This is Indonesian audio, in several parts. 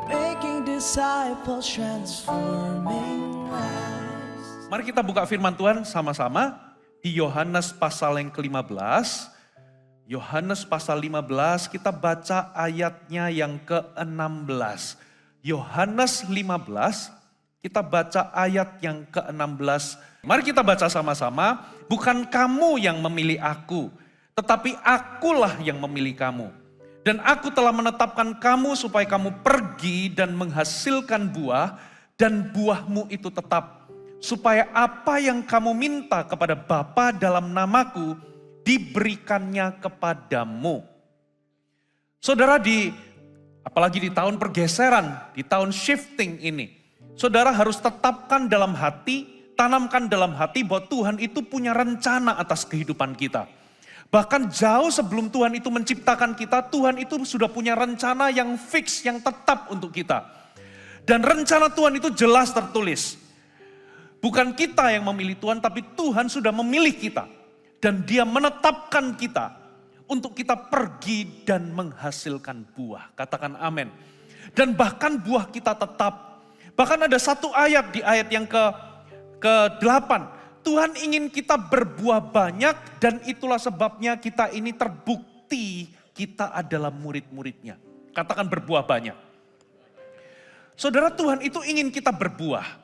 making disciples, transforming lives. Mari kita buka firman Tuhan sama-sama di Yohanes pasal yang ke-15. Yohanes pasal 15 kita baca ayatnya yang ke-16. Yohanes 15 kita baca ayat yang ke-16. Mari kita baca sama-sama. Bukan kamu yang memilih aku, tetapi akulah yang memilih kamu. Dan aku telah menetapkan kamu supaya kamu pergi dan menghasilkan buah, dan buahmu itu tetap. Supaya apa yang kamu minta kepada Bapa dalam namaku, diberikannya kepadamu. Saudara, apalagi di tahun pergeseran, di tahun shifting ini, saudara harus tetapkan dalam hati, tanamkan dalam hati bahwa Tuhan itu punya rencana atas kehidupan kita. Bahkan jauh sebelum Tuhan itu menciptakan kita, Tuhan itu sudah punya rencana yang fix, yang tetap untuk kita. Dan rencana Tuhan itu jelas tertulis. Bukan kita yang memilih Tuhan, tapi Tuhan sudah memilih kita. Dan Dia menetapkan kita untuk kita pergi dan menghasilkan buah. Katakan amin. Dan bahkan buah kita tetap. Bahkan ada satu ayat di ayat yang ke-8. Tuhan ingin kita berbuah banyak dan itulah sebabnya kita ini terbukti kita adalah murid-muridnya. Katakan berbuah banyak. Saudara, Tuhan itu ingin kita berbuah.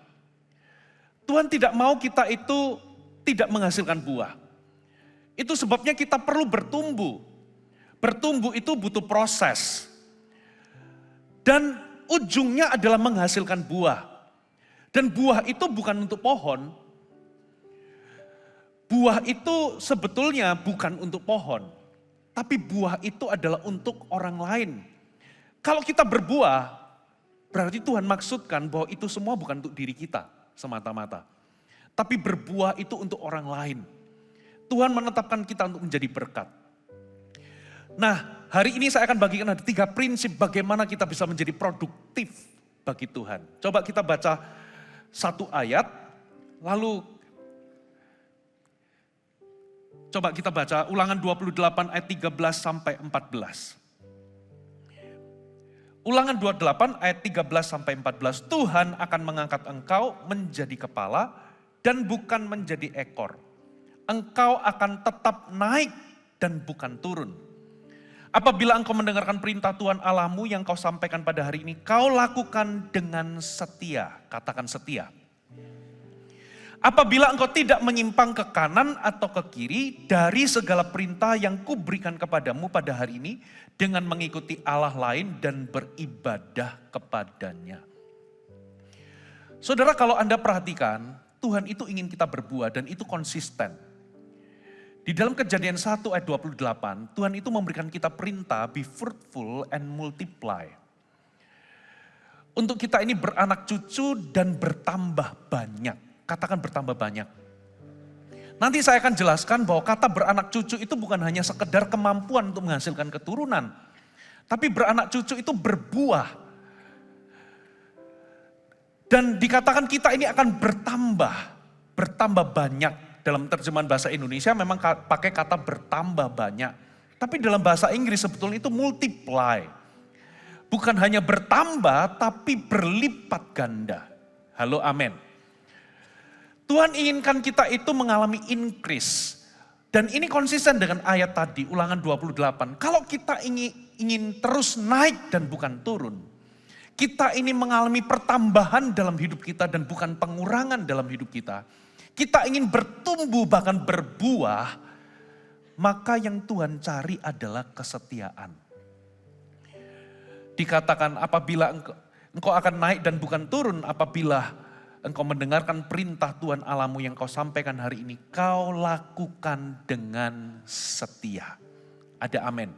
Tuhan tidak mau kita itu tidak menghasilkan buah. Itu sebabnya kita perlu bertumbuh. Bertumbuh itu butuh proses. Dan ujungnya adalah menghasilkan buah. Dan buah itu bukan untuk pohon. Buah itu sebetulnya bukan untuk pohon. Tapi buah itu adalah untuk orang lain. Kalau kita berbuah, berarti Tuhan maksudkan bahwa itu semua bukan untuk diri kita semata-mata. Tapi berbuah itu untuk orang lain. Tuhan menetapkan kita untuk menjadi berkat. Nah, hari ini saya akan bagikan ada 3 prinsip bagaimana kita bisa menjadi produktif bagi Tuhan. Coba kita baca satu ayat, lalu coba kita baca Ulangan 28 ayat 13 sampai 14. Ulangan 28 ayat 13 sampai 14. Tuhan akan mengangkat engkau menjadi kepala dan bukan menjadi ekor. Engkau akan tetap naik dan bukan turun. Apabila engkau mendengarkan perintah Tuhan Allahmu yang kau sampaikan pada hari ini, kau lakukan dengan setia. Katakan setia. Apabila engkau tidak menyimpang ke kanan atau ke kiri dari segala perintah yang kuberikan kepadamu pada hari ini, dengan mengikuti Allah lain dan beribadah kepadanya. Saudara, kalau Anda perhatikan, Tuhan itu ingin kita berbuah dan itu konsisten. Di dalam Kejadian 1 ayat 28, Tuhan itu memberikan kita perintah, be fruitful and multiply. Untuk kita ini beranak cucu dan bertambah banyak. Katakan bertambah banyak. Nanti saya akan jelaskan bahwa kata beranak cucu itu bukan hanya sekedar kemampuan untuk menghasilkan keturunan. Tapi beranak cucu itu berbuah. Dan dikatakan kita ini akan bertambah banyak. Dalam terjemahan bahasa Indonesia memang pakai kata bertambah banyak. Tapi dalam bahasa Inggris sebetulnya itu multiply. Bukan hanya bertambah tapi berlipat ganda. Halo, amin. Tuhan inginkan kita itu mengalami increase. Dan ini konsisten dengan ayat tadi, Ulangan 28. Kalau kita ingin terus naik dan bukan turun. Kita ini mengalami pertambahan dalam hidup kita dan bukan pengurangan dalam hidup kita. Kita ingin bertumbuh bahkan berbuah, maka yang Tuhan cari adalah kesetiaan. Dikatakan apabila engkau akan naik dan bukan turun, apabila engkau mendengarkan perintah Tuhan Allahmu yang kau sampaikan hari ini, kau lakukan dengan setia. Ada amin.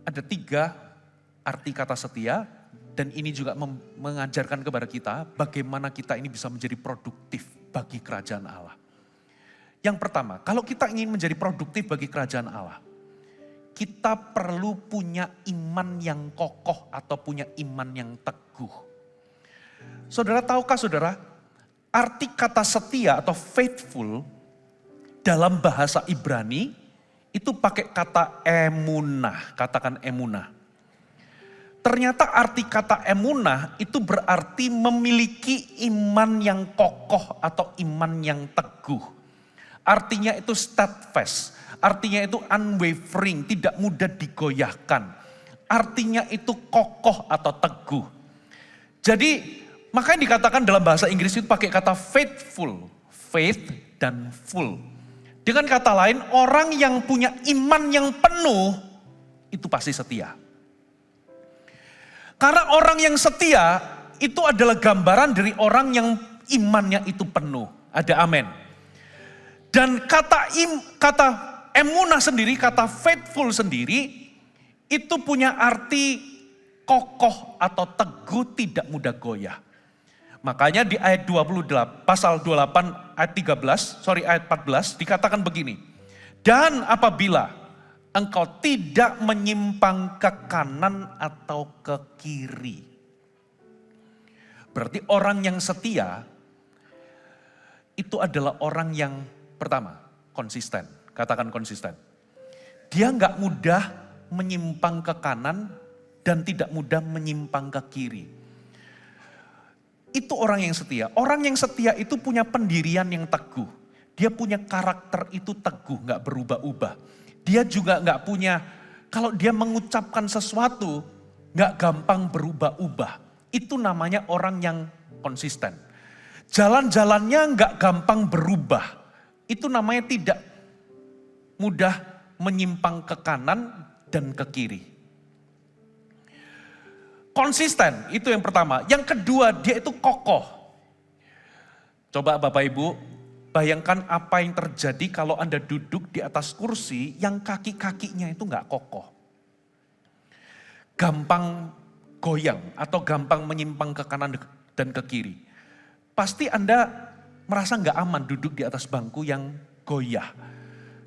Ada 3 arti kata setia. Dan ini juga mengajarkan kepada kita bagaimana kita ini bisa menjadi produktif bagi kerajaan Allah. Yang pertama, kalau kita ingin menjadi produktif bagi kerajaan Allah, kita perlu punya iman yang kokoh atau punya iman yang teguh. Saudara, tahukah saudara, arti kata setia atau faithful dalam bahasa Ibrani itu pakai kata emunah, katakan emunah. Ternyata arti kata emunah itu berarti memiliki iman yang kokoh atau iman yang teguh. Artinya itu steadfast, artinya itu unwavering, tidak mudah digoyahkan. Artinya itu kokoh atau teguh. Jadi makanya dikatakan dalam bahasa Inggris itu pakai kata faithful, faith dan full. Dengan kata lain, orang yang punya iman yang penuh, itu pasti setia. Karena orang yang setia, itu adalah gambaran dari orang yang imannya itu penuh. Ada amin. Dan kata emunah sendiri, kata faithful sendiri, itu punya arti kokoh atau teguh, tidak mudah goyah. Makanya di ayat 28, pasal 28 ayat 14 dikatakan begini. Dan apabila engkau tidak menyimpang ke kanan atau ke kiri. Berarti orang yang setia itu adalah orang yang pertama konsisten. Katakan konsisten. Dia nggak mudah menyimpang ke kanan dan tidak mudah menyimpang ke kiri. Itu orang yang setia. Orang yang setia itu punya pendirian yang teguh. Dia punya karakter itu teguh, gak berubah-ubah. Dia juga gak punya, kalau dia mengucapkan sesuatu, gak gampang berubah-ubah. Itu namanya orang yang konsisten. Jalan-jalannya gak gampang berubah. Itu namanya tidak mudah menyimpang ke kanan dan ke kiri. Konsisten, itu yang pertama. Yang kedua, dia itu kokoh. Coba Bapak Ibu, bayangkan apa yang terjadi kalau Anda duduk di atas kursi yang kaki-kakinya itu gak kokoh. Gampang goyang atau gampang menyimpang ke kanan dan ke kiri. Pasti Anda merasa gak aman duduk di atas bangku yang goyah.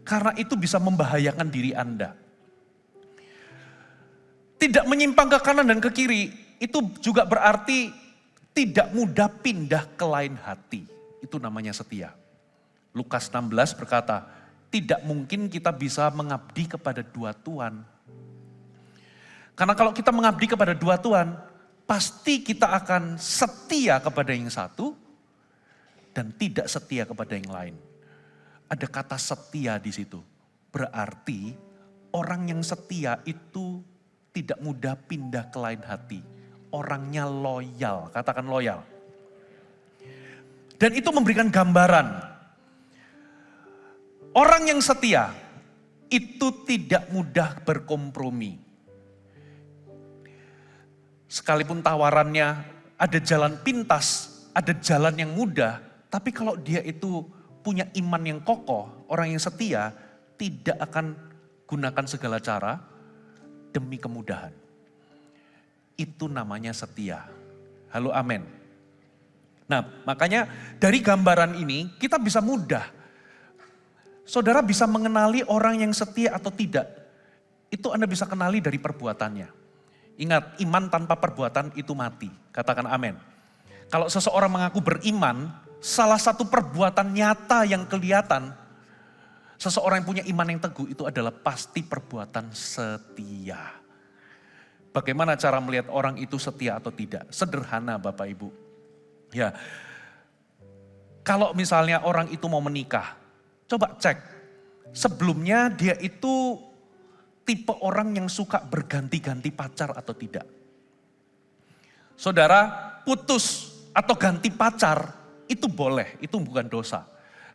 Karena itu bisa membahayakan diri Anda. Tidak menyimpang ke kanan dan ke kiri, itu juga berarti tidak mudah pindah ke lain hati. Itu namanya setia. Lukas 16 berkata, tidak mungkin kita bisa mengabdi kepada dua tuan. Karena kalau kita mengabdi kepada dua tuan, pasti kita akan setia kepada yang satu dan tidak setia kepada yang lain. Ada kata setia di situ. Berarti orang yang setia itu tidak mudah pindah ke lain hati. Orangnya loyal, katakan loyal. Dan itu memberikan gambaran. Orang yang setia itu tidak mudah berkompromi. Sekalipun tawarannya ada jalan pintas, ada jalan yang mudah. Tapi kalau dia itu punya iman yang kokoh, orang yang setia tidak akan gunakan segala cara demi kemudahan. Itu namanya setia. Halo amin. Nah makanya dari gambaran ini kita bisa mudah. Saudara bisa mengenali orang yang setia atau tidak. Itu Anda bisa kenali dari perbuatannya. Ingat iman tanpa perbuatan itu mati. Katakan amin. Kalau seseorang mengaku beriman, salah satu perbuatan nyata yang kelihatan. Seseorang yang punya iman yang teguh itu adalah pasti perbuatan setia. Bagaimana cara melihat orang itu setia atau tidak? Sederhana Bapak Ibu. Ya, kalau misalnya orang itu mau menikah, coba cek. Sebelumnya dia itu tipe orang yang suka berganti-ganti pacar atau tidak. Saudara, putus atau ganti pacar itu boleh, itu bukan dosa.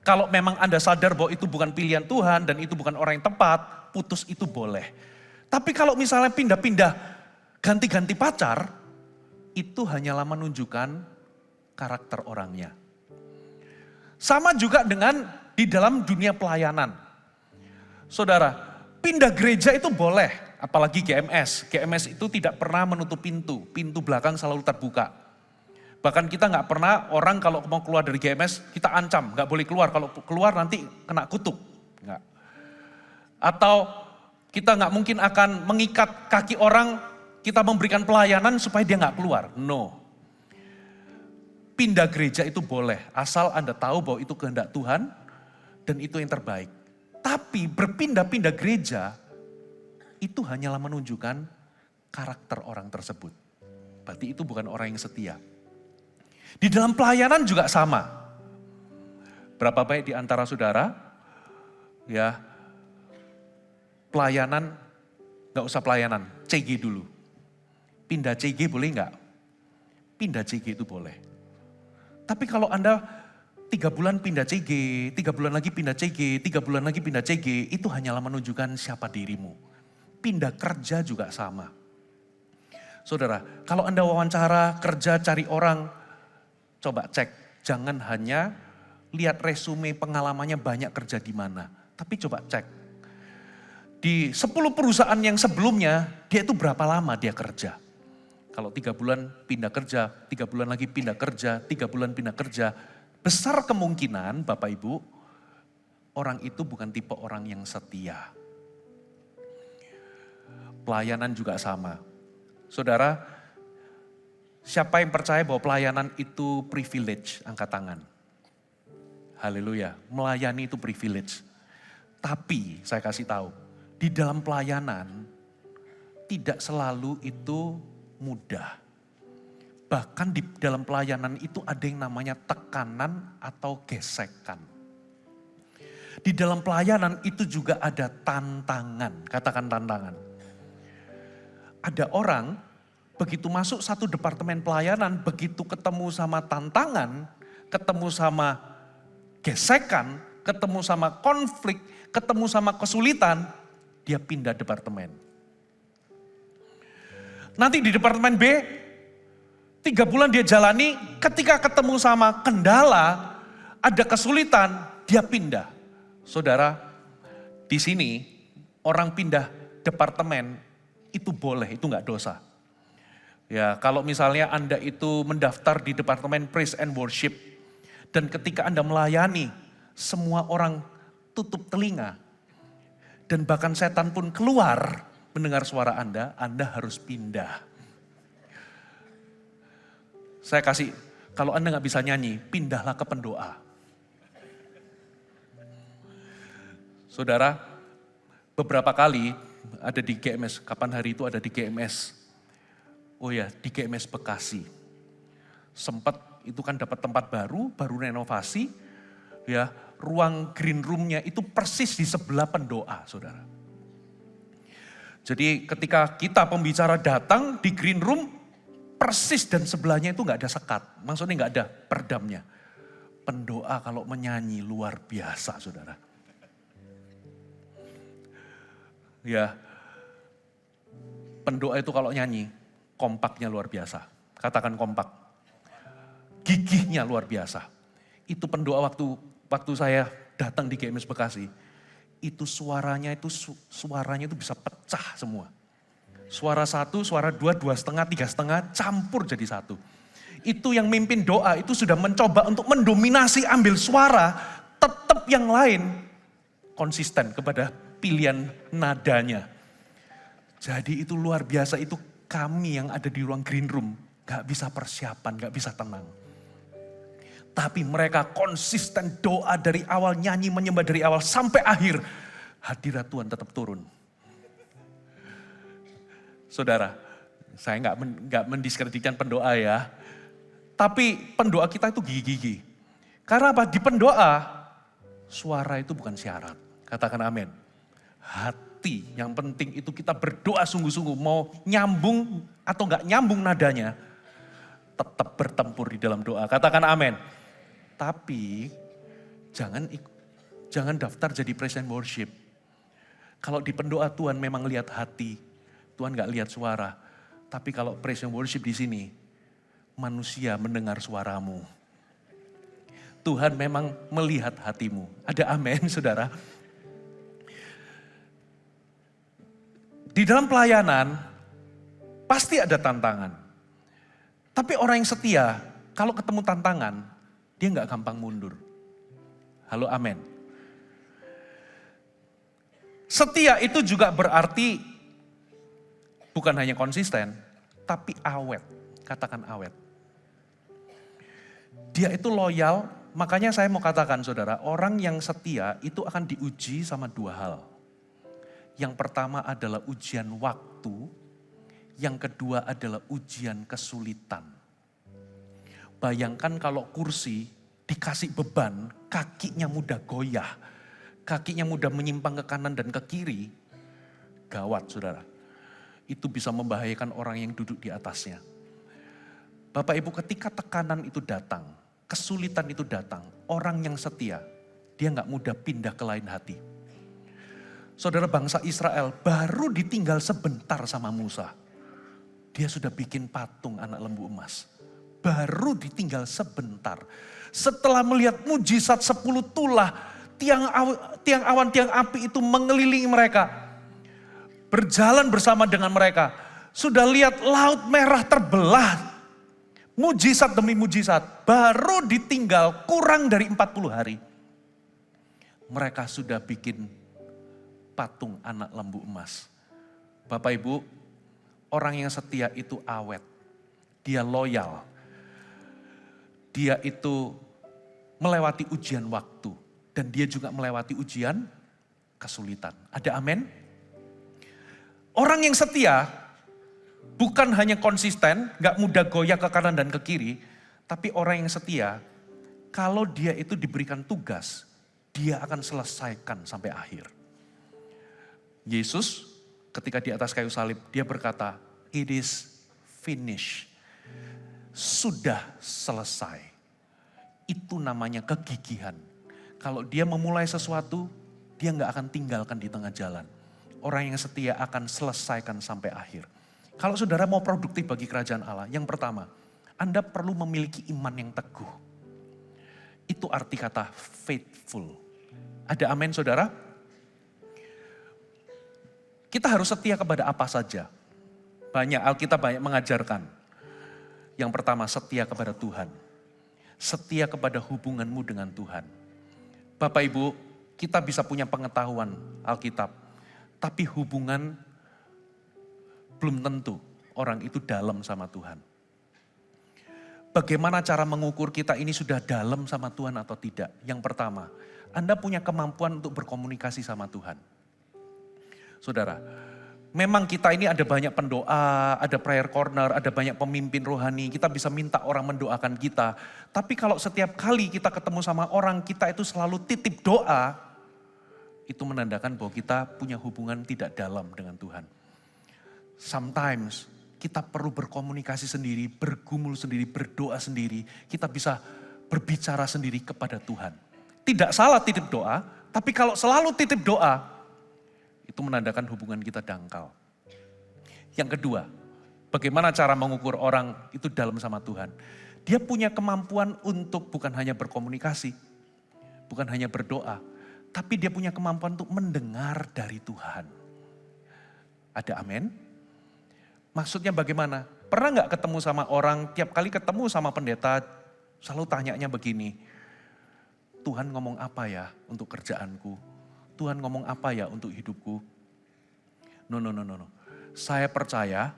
Kalau memang Anda sadar bahwa itu bukan pilihan Tuhan dan itu bukan orang yang tepat, putus itu boleh. Tapi kalau misalnya pindah-pindah, ganti-ganti pacar, itu hanyalah menunjukkan karakter orangnya. Sama juga dengan di dalam dunia pelayanan. Saudara, pindah gereja itu boleh, apalagi GMS. GMS itu tidak pernah menutup pintu belakang selalu terbuka. Bahkan kita nggak pernah orang kalau mau keluar dari GMS kita ancam, nggak boleh keluar. Kalau keluar nanti kena kutuk. Nggak. Atau kita nggak mungkin akan mengikat kaki orang, kita memberikan pelayanan supaya dia nggak keluar. No. Pindah gereja itu boleh, asal Anda tahu bahwa itu kehendak Tuhan dan itu yang terbaik. Tapi berpindah-pindah gereja itu hanyalah menunjukkan karakter orang tersebut. Berarti itu bukan orang yang setia. Di dalam pelayanan juga sama. Berapa baik di antara saudara, ya, pelayanan, gak usah pelayanan, CG dulu. Pindah CG boleh gak? Pindah CG itu boleh. Tapi kalau Anda 3 bulan pindah CG, 3 bulan lagi pindah CG, 3 bulan lagi pindah CG, itu hanyalah menunjukkan siapa dirimu. Pindah kerja juga sama. Saudara, kalau Anda wawancara, kerja, cari orang, coba cek. Jangan hanya lihat resume pengalamannya banyak kerja di mana. Tapi coba cek. Di 10 perusahaan yang sebelumnya, dia itu berapa lama dia kerja. Kalau 3 bulan pindah kerja, 3 bulan lagi pindah kerja, 3 bulan pindah kerja, besar kemungkinan Bapak Ibu, orang itu bukan tipe orang yang setia. Pelayanan juga sama. Saudara, siapa yang percaya bahwa pelayanan itu privilege? Angkat tangan. Haleluya, melayani itu privilege. Tapi saya kasih tahu, di dalam pelayanan tidak selalu itu mudah. Bahkan di dalam pelayanan itu ada yang namanya tekanan atau gesekan. Di dalam pelayanan itu juga ada tantangan, katakan tantangan. Ada orang begitu masuk satu departemen pelayanan, begitu ketemu sama tantangan, ketemu sama gesekan, ketemu sama konflik, ketemu sama kesulitan, dia pindah departemen. Nanti di departemen B, 3 bulan dia jalani, ketika ketemu sama kendala, ada kesulitan, dia pindah. Saudara, di sini orang pindah departemen itu boleh, itu enggak dosa. Ya, kalau misalnya Anda itu mendaftar di departemen praise and worship, dan ketika Anda melayani, semua orang tutup telinga, dan bahkan setan pun keluar mendengar suara Anda harus pindah. Saya kasih, kalau Anda nggak bisa nyanyi, pindahlah ke pendoa. Saudara, beberapa kali ada di GMS, kapan hari itu ada di GMS. Oh ya, di GMS Bekasi. Sempat itu kan dapat tempat baru renovasi, ya, ruang green room-nya itu persis di sebelah pendoa, saudara. Jadi ketika kita pembicara datang di green room, persis dan sebelahnya itu nggak ada sekat, maksudnya nggak ada perdamnya. Pendoa kalau menyanyi luar biasa, saudara. Ya, pendoa itu kalau nyanyi, kompaknya luar biasa. Katakan kompak. Gigihnya luar biasa. Itu pendoa waktu saya datang di GMS Bekasi, itu suaranya itu bisa pecah semua. Suara 1, suara 2, 2,5, 3,5 campur jadi satu. Itu yang mimpin doa itu sudah mencoba untuk mendominasi ambil suara, tetap yang lain konsisten kepada pilihan nadanya. Jadi itu luar biasa, itu kami yang ada di ruang green room gak bisa persiapan, gak bisa tenang. Tapi mereka konsisten doa dari awal, nyanyi menyembah dari awal sampai akhir. Hadirat Tuhan tetap turun. Saudara, saya nggak mendiskreditkan pendoa ya. Tapi pendoa kita itu gigi-gigi. Karena apa? Di pendoa, suara itu bukan syarat. Katakan amin. Hati yang penting itu kita berdoa sungguh-sungguh. Mau nyambung atau nggak nyambung nadanya, tetap bertempur di dalam doa. Katakan amin. Tapi jangan daftar jadi praise and worship. Kalau di pendoa Tuhan memang lihat hati, Tuhan gak lihat suara. Tapi kalau praise and worship di sini, manusia mendengar suaramu. Tuhan memang melihat hatimu. Ada amin, saudara. Di dalam pelayanan, pasti ada tantangan. Tapi orang yang setia, kalau ketemu tantangan, dia gak gampang mundur. Halo, amin. Setia itu juga berarti bukan hanya konsisten, tapi awet. Katakan awet. Dia itu loyal Makanya saya mau katakan saudara, orang yang setia itu akan diuji sama dua hal. Yang pertama adalah ujian waktu, yang kedua adalah ujian kesulitan. Bayangkan kalau kursi dikasih beban, kakinya mudah goyah, kakinya mudah menyimpang ke kanan dan ke kiri, gawat saudara. Itu bisa membahayakan orang yang duduk di atasnya. Bapak Ibu, ketika tekanan itu datang, kesulitan itu datang, orang yang setia, dia gak mudah pindah ke lain hati. Saudara, bangsa Israel baru ditinggal sebentar sama Musa. Dia sudah bikin patung anak lembu emas. Baru ditinggal sebentar. Setelah melihat mujizat 10 tulah, tiang awan, tiang api itu mengelilingi mereka. Berjalan bersama dengan mereka. Sudah lihat laut merah terbelah. Mujizat demi mujizat. Baru ditinggal kurang dari 40 hari. Mereka sudah bikin patung anak lembu emas. Bapak Ibu, orang yang setia itu awet. Dia loyal. Dia itu melewati ujian waktu. Dan dia juga melewati ujian kesulitan. Ada amin? Orang yang setia bukan hanya konsisten, gak mudah goyah ke kanan dan ke kiri. Tapi orang yang setia, kalau dia itu diberikan tugas, dia akan selesaikan sampai akhir. Yesus ketika di atas kayu salib, dia berkata, "It is finished." Sudah selesai. Itu namanya kegigihan. Kalau dia memulai sesuatu, dia gak akan tinggalkan di tengah jalan. Orang yang setia akan selesaikan sampai akhir. Kalau saudara mau produktif bagi kerajaan Allah, yang pertama, Anda perlu memiliki iman yang teguh. Itu arti kata faithful. Ada amin saudara? Kita harus setia kepada apa saja. Alkitab banyak mengajarkan. Yang pertama, setia kepada Tuhan. Setia kepada hubunganmu dengan Tuhan. Bapak Ibu, kita bisa punya pengetahuan Alkitab. Tapi hubungan belum tentu orang itu dalam sama Tuhan. Bagaimana cara mengukur kita ini sudah dalam sama Tuhan atau tidak? Yang pertama, Anda punya kemampuan untuk berkomunikasi sama Tuhan. Saudara, memang kita ini ada banyak pendoa, ada prayer corner, ada banyak pemimpin rohani, kita bisa minta orang mendoakan kita. Tapi kalau setiap kali kita ketemu sama orang, kita itu selalu titip doa, itu menandakan bahwa kita punya hubungan tidak dalam dengan Tuhan. Sometimes kita perlu berkomunikasi sendiri, bergumul sendiri, berdoa sendiri. Kita bisa berbicara sendiri kepada Tuhan. Tidak salah titip doa, tapi kalau selalu titip doa, itu menandakan hubungan kita dangkal. Yang kedua, bagaimana cara mengukur orang itu dalam sama Tuhan? Dia punya kemampuan untuk bukan hanya berkomunikasi, bukan hanya berdoa, tapi dia punya kemampuan untuk mendengar dari Tuhan. Ada amin? Maksudnya bagaimana? Pernah gak ketemu sama orang, tiap kali ketemu sama pendeta, selalu tanyanya begini, Tuhan ngomong apa ya untuk kerjaanku? Tuhan ngomong apa ya untuk hidupku? No. Saya percaya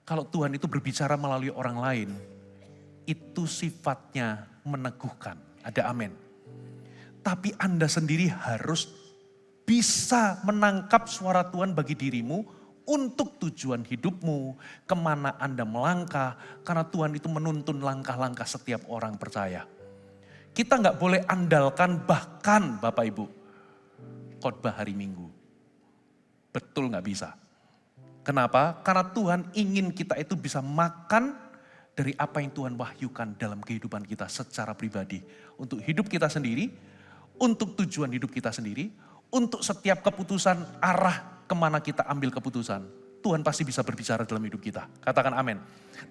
kalau Tuhan itu berbicara melalui orang lain, itu sifatnya meneguhkan. Ada amin. Tapi Anda sendiri harus bisa menangkap suara Tuhan bagi dirimu untuk tujuan hidupmu, kemana Anda melangkah, karena Tuhan itu menuntun langkah-langkah setiap orang percaya. Kita nggak boleh andalkan bahkan Bapak Ibu, khotbah hari Minggu. Betul nggak bisa. Kenapa? Karena Tuhan ingin kita itu bisa makan dari apa yang Tuhan wahyukan dalam kehidupan kita secara pribadi. Untuk hidup kita sendiri, untuk tujuan hidup kita sendiri, untuk setiap keputusan arah kemana kita ambil keputusan. Tuhan pasti bisa berbicara dalam hidup kita. Katakan amin.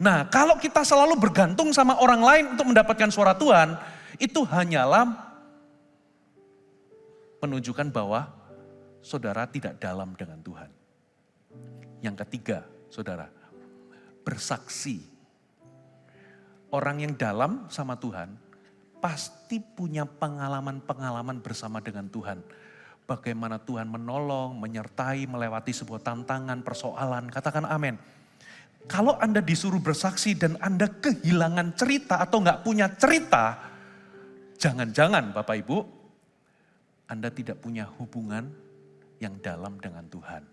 Nah, kalau kita selalu bergantung sama orang lain untuk mendapatkan suara Tuhan, itu hanyalah menunjukkan bahwa saudara tidak dalam dengan Tuhan. Yang ketiga, saudara, bersaksi. Orang yang dalam sama Tuhan pasti punya pengalaman-pengalaman bersama dengan Tuhan. Bagaimana Tuhan menolong, menyertai, melewati sebuah tantangan, persoalan. Katakan amin. Kalau Anda disuruh bersaksi dan Anda kehilangan cerita atau nggak punya cerita, jangan-jangan Bapak Ibu, Anda tidak punya hubungan yang dalam dengan Tuhan.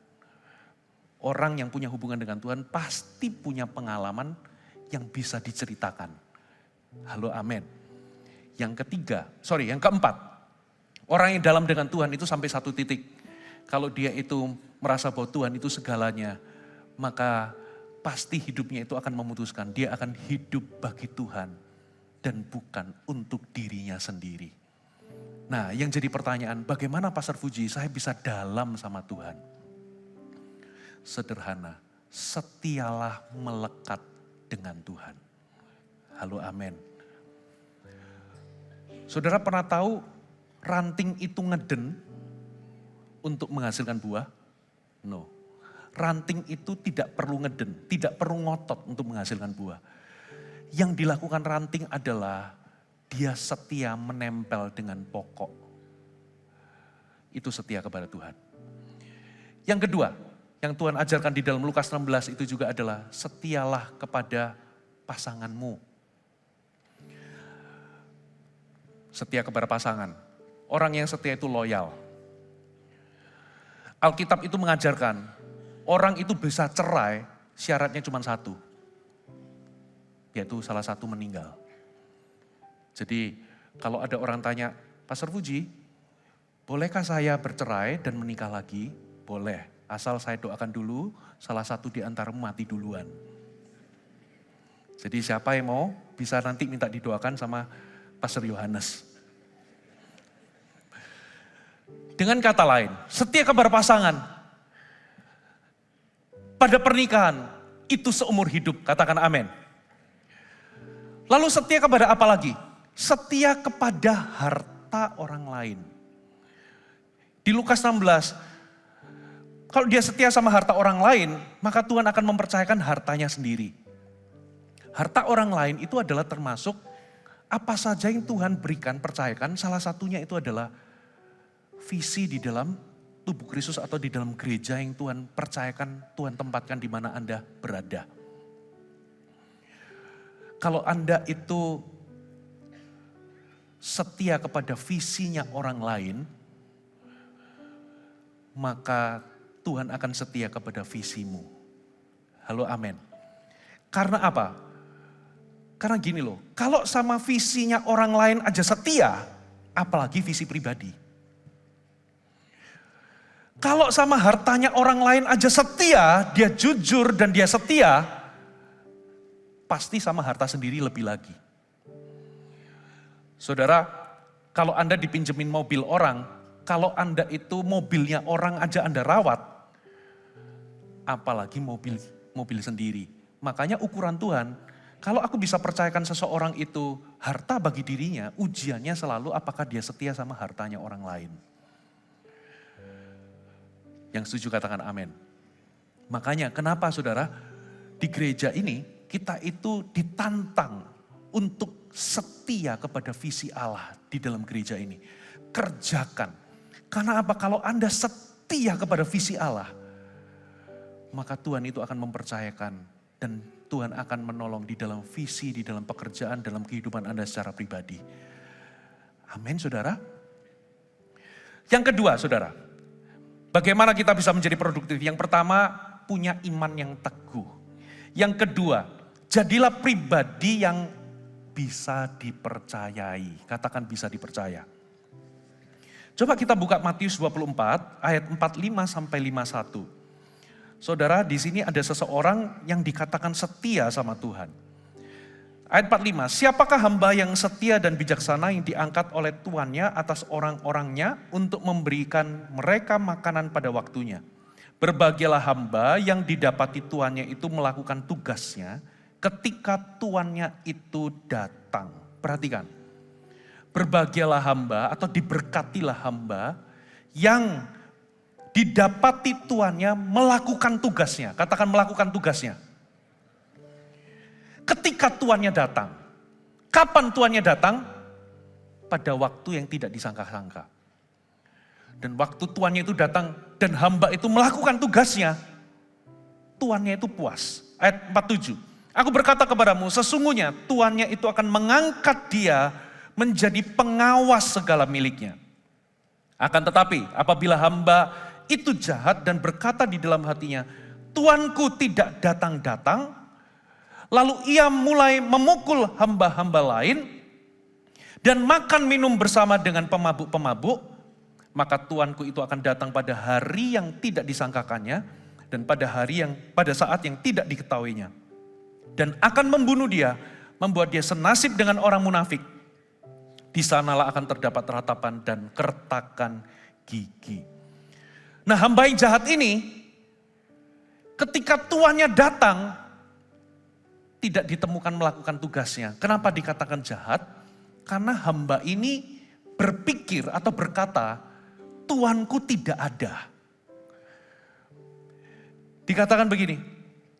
Orang yang punya hubungan dengan Tuhan pasti punya pengalaman yang bisa diceritakan. Halo, amin. Yang keempat, orang yang dalam dengan Tuhan itu sampai satu titik. Kalau dia itu merasa bahwa Tuhan itu segalanya, maka pasti hidupnya itu akan memutuskan. Dia akan hidup bagi Tuhan dan bukan untuk dirinya sendiri. Nah, yang jadi pertanyaan, bagaimana Pastor Fuji saya bisa dalam sama Tuhan? Sederhana, setialah melekat dengan Tuhan. Halo, amin. Saudara pernah tahu ranting itu ngeden untuk menghasilkan buah? No. Ranting itu tidak perlu ngeden, tidak perlu ngotot untuk menghasilkan buah. Yang dilakukan ranting adalah dia setia menempel dengan pokok. Itu setia kepada Tuhan. Yang kedua, yang Tuhan ajarkan di dalam Lukas 16 itu juga adalah setialah kepada pasanganmu. Setia kepada pasangan. Orang yang setia itu loyal. Alkitab itu mengajarkan, orang itu bisa cerai, syaratnya cuma satu. Yaitu salah satu meninggal. Jadi kalau ada orang tanya, Pastor Fuji, bolehkah saya bercerai dan menikah lagi? Boleh, asal saya doakan dulu, salah satu di antaramu mati duluan. Jadi siapa yang mau, bisa nanti minta didoakan sama Pastor Yohanes. Dengan kata lain, setia kepada pasangan. Pada pernikahan, itu seumur hidup, katakan amin. Lalu setia kepada apa lagi? Setia kepada harta orang lain. Di Lukas 16, kalau dia setia sama harta orang lain, maka Tuhan akan mempercayakan hartanya sendiri. Harta orang lain itu adalah termasuk apa saja yang Tuhan berikan, percayakan, salah satunya itu adalah visi di dalam tubuh Kristus atau di dalam gereja yang Tuhan percayakan, Tuhan tempatkan di mana Anda berada. Kalau Anda itu setia kepada visinya orang lain, maka Tuhan akan setia kepada visimu. Halo, amin. Karena apa? Karena gini loh, kalau sama visinya orang lain aja setia, apalagi visi pribadi. Kalau sama hartanya orang lain aja setia, dia jujur dan dia setia, pasti sama harta sendiri lebih lagi. Saudara, kalau Anda dipinjemin mobil orang, kalau Anda itu mobilnya orang aja Anda rawat, apalagi mobil sendiri. Makanya ukuran Tuhan, kalau aku bisa percayakan seseorang itu harta bagi dirinya, ujiannya selalu apakah dia setia sama hartanya orang lain. Yang setuju katakan amin. Makanya kenapa saudara, di gereja ini kita itu ditantang untuk setia kepada visi Allah di dalam gereja ini. Kerjakan. Karena apa? Kalau Anda setia kepada visi Allah, maka Tuhan itu akan mempercayakan dan Tuhan akan menolong di dalam visi, di dalam pekerjaan, dalam kehidupan Anda secara pribadi. Amin saudara. Yang kedua saudara, bagaimana kita bisa menjadi produktif? Yang pertama, punya iman yang teguh. Yang kedua, jadilah pribadi yang bisa dipercayai. Katakan bisa dipercaya. Coba kita buka Matius 24 ayat 45 sampai 51. Saudara, di sini ada seseorang yang dikatakan setia sama Tuhan. Ayat 45, siapakah hamba yang setia dan bijaksana yang diangkat oleh tuannya atas orang-orangnya untuk memberikan mereka makanan pada waktunya. Berbahagialah hamba yang didapati tuannya itu melakukan tugasnya ketika tuannya itu datang. Perhatikan, berbahagialah hamba atau diberkatilah hamba yang didapati tuannya melakukan tugasnya. Katakan melakukan tugasnya. Ketika tuannya datang. Kapan tuannya datang? Pada waktu yang tidak disangka-sangka. Dan waktu tuannya itu datang dan hamba itu melakukan tugasnya, tuannya itu puas. Ayat 47. Aku berkata kepadamu, sesungguhnya tuannya itu akan mengangkat dia menjadi pengawas segala miliknya. Akan tetapi apabila hamba itu jahat dan berkata di dalam hatinya, Tuanku tidak datang-datang, lalu ia mulai memukul hamba-hamba lain dan makan minum bersama dengan pemabuk-pemabuk, maka Tuanku itu akan datang pada hari yang tidak disangkakannya dan pada saat yang tidak diketahuinya. Dan akan membunuh dia, membuat dia senasib dengan orang munafik. Di sanalah akan terdapat ratapan dan kertakan gigi. Nah, hamba yang jahat ini, ketika tuannya datang, tidak ditemukan melakukan tugasnya. Kenapa dikatakan jahat? Karena hamba ini berpikir atau berkata, Tuanku tidak ada. Dikatakan begini,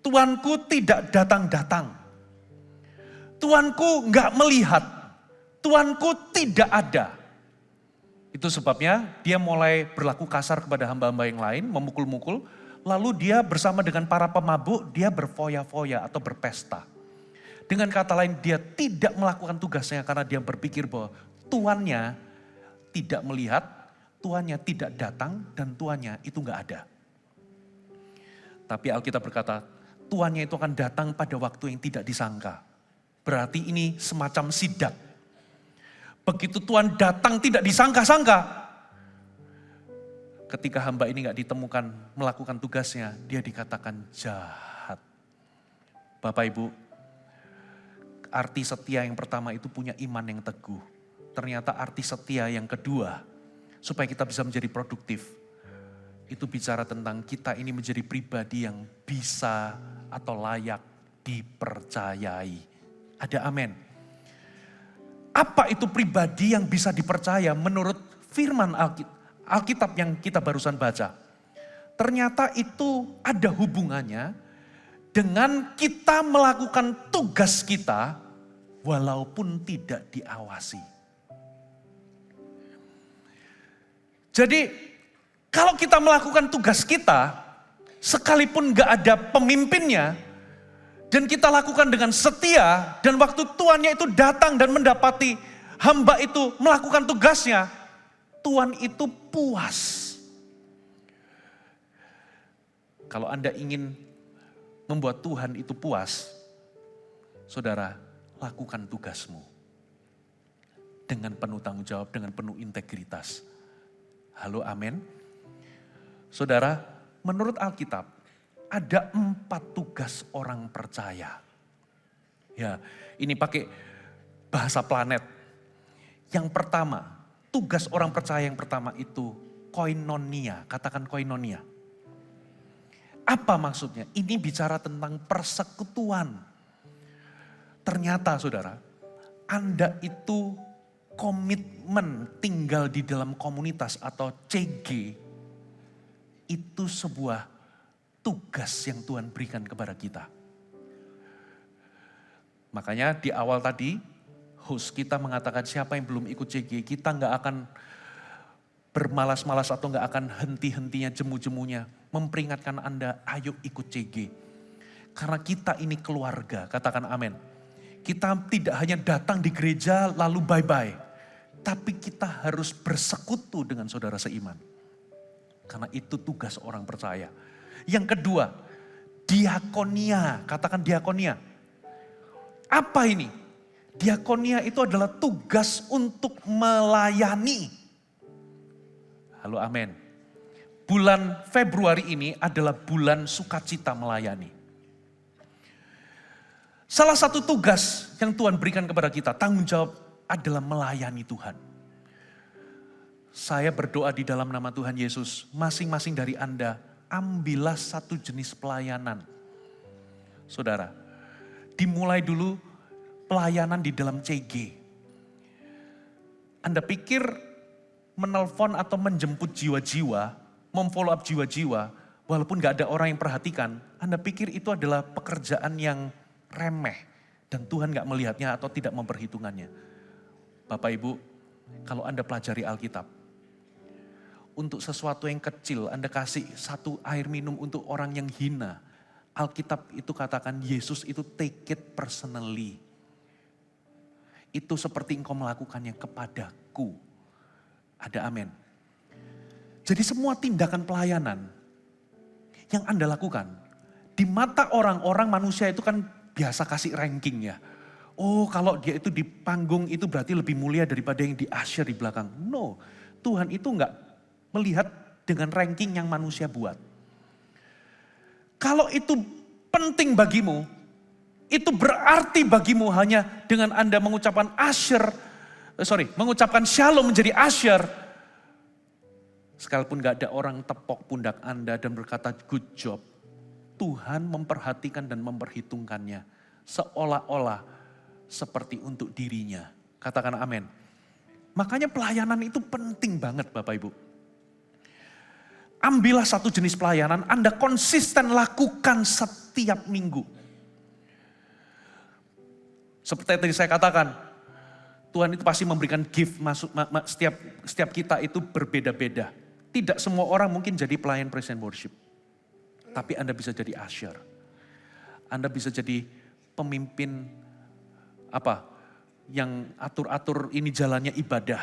Tuanku tidak datang-datang. Tuanku enggak melihat. Tuanku tidak ada. Itu sebabnya dia mulai berlaku kasar kepada hamba-hamba yang lain, memukul-mukul. Lalu dia bersama dengan para pemabuk, dia berfoya-foya atau berpesta. Dengan kata lain, dia tidak melakukan tugasnya karena dia berpikir bahwa tuannya tidak melihat, tuannya tidak datang, dan tuannya itu enggak ada. Tapi Alkitab berkata, tuannya itu akan datang pada waktu yang tidak disangka. Berarti ini semacam sidak. Begitu Tuhan datang tidak disangka-sangka. Ketika hamba ini gak ditemukan melakukan tugasnya, dia dikatakan jahat. Bapak Ibu, arti setia yang pertama itu punya iman yang teguh. Ternyata arti setia yang kedua, supaya kita bisa menjadi produktif, itu bicara tentang kita ini menjadi pribadi yang bisa atau layak dipercayai. Ada amin. Apa itu pribadi yang bisa dipercaya menurut firman Alkitab yang kita barusan baca? Ternyata itu ada hubungannya dengan kita melakukan tugas kita walaupun tidak diawasi. Jadi kalau kita melakukan tugas kita, sekalipun gak ada pemimpinnya, dan kita lakukan dengan setia, dan waktu tuannya itu datang dan mendapati hamba itu melakukan tugasnya, Tuhan itu puas. Kalau Anda ingin membuat Tuhan itu puas, saudara, lakukan tugasmu. Dengan penuh tanggung jawab, dengan penuh integritas. Halo, amin. Saudara, menurut Alkitab, ada 4 tugas orang percaya. Ya, ini pakai bahasa planet. Yang pertama, tugas orang percaya yang pertama itu koinonia. Katakan koinonia. Apa maksudnya? Ini bicara tentang persekutuan. Ternyata saudara, Anda itu komitmen tinggal di dalam komunitas atau CG. Itu sebuah tugas yang Tuhan berikan kepada kita. Makanya di awal tadi, host kita mengatakan siapa yang belum ikut CG, kita nggak akan bermalas-malas atau nggak akan henti-hentinya, jemu-jemunya. Memperingatkan Anda, ayo ikut CG. Karena kita ini keluarga, katakan amin. Kita tidak hanya datang di gereja lalu bye-bye. Tapi kita harus bersekutu dengan saudara seiman. Karena itu tugas orang percaya. Yang kedua, diakonia. Katakan diakonia. Apa ini? Diakonia itu adalah tugas untuk melayani. Halo, amin. Bulan Februari ini adalah bulan sukacita melayani. Salah satu tugas yang Tuhan berikan kepada kita, tanggung jawab adalah melayani Tuhan. Saya berdoa di dalam nama Tuhan Yesus, masing-masing dari Anda, ambillah satu jenis pelayanan. Saudara, dimulai dulu pelayanan di dalam CG. Anda pikir menelpon atau menjemput jiwa-jiwa, memfollow up jiwa-jiwa, walaupun gak ada orang yang perhatikan, Anda pikir itu adalah pekerjaan yang remeh. Dan Tuhan gak melihatnya atau tidak memperhitungannya. Bapak Ibu, kalau Anda pelajari Alkitab, untuk sesuatu yang kecil, Anda kasih satu air minum untuk orang yang hina. Alkitab itu katakan Yesus itu take it personally. itu seperti engkau melakukannya kepadaku. Ada amin. Jadi semua tindakan pelayanan yang Anda lakukan, di mata orang-orang manusia itu kan biasa kasih ranking ya. Oh kalau dia itu di panggung itu berarti lebih mulia daripada yang di usher di belakang. No, Tuhan itu enggak melihat dengan ranking yang manusia buat. Kalau itu penting bagimu, itu berarti bagimu hanya dengan Anda mengucapkan mengucapkan shalom menjadi usher. Sekalipun gak ada orang tepok pundak Anda dan berkata good job, Tuhan memperhatikan dan memperhitungkannya seolah-olah seperti untuk dirinya. Katakan amin. Makanya pelayanan itu penting banget Bapak Ibu. Ambillah satu jenis pelayanan, Anda konsisten lakukan setiap minggu. Seperti yang tadi saya katakan, Tuhan itu pasti memberikan gift setiap kita itu berbeda-beda. Tidak semua orang mungkin jadi pelayan praise and worship. Tapi Anda bisa jadi usher. Anda bisa jadi pemimpin yang atur-atur ini jalannya ibadah.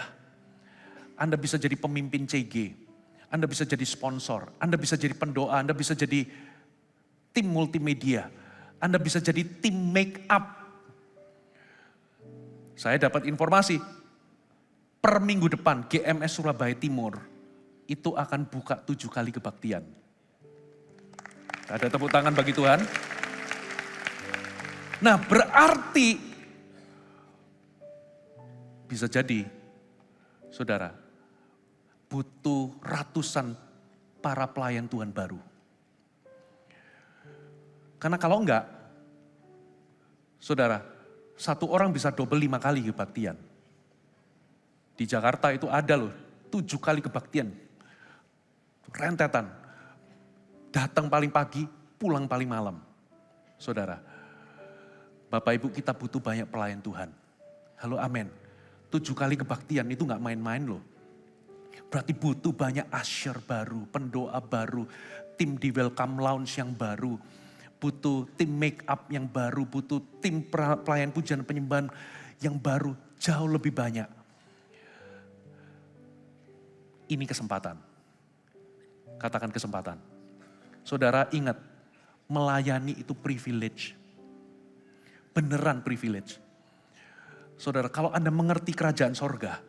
Anda bisa jadi pemimpin CG. Anda bisa jadi sponsor. Anda bisa jadi pendoa. Anda bisa jadi tim multimedia. Anda bisa jadi tim make up. Saya dapat informasi, per minggu depan GMS Surabaya Timur itu akan buka 7 kali kebaktian. Ada tepuk tangan bagi Tuhan. Nah berarti bisa jadi saudara butuh ratusan para pelayan Tuhan baru. Karena kalau enggak, saudara, satu orang bisa double 5 kali kebaktian. Di Jakarta itu ada loh, 7 kali kebaktian. Rentetan. Datang paling pagi, pulang paling malam. Saudara, Bapak Ibu kita butuh banyak pelayan Tuhan. Halo amin. 7 kali kebaktian itu gak main-main loh. Berarti butuh banyak usher baru, pendoa baru, tim di welcome lounge yang baru. Butuh tim make up yang baru, butuh tim pelayan pujian penyembahan yang baru, jauh lebih banyak. Ini kesempatan. Katakan kesempatan. Saudara ingat, melayani itu privilege. Beneran privilege. Saudara, kalau Anda mengerti kerajaan sorga,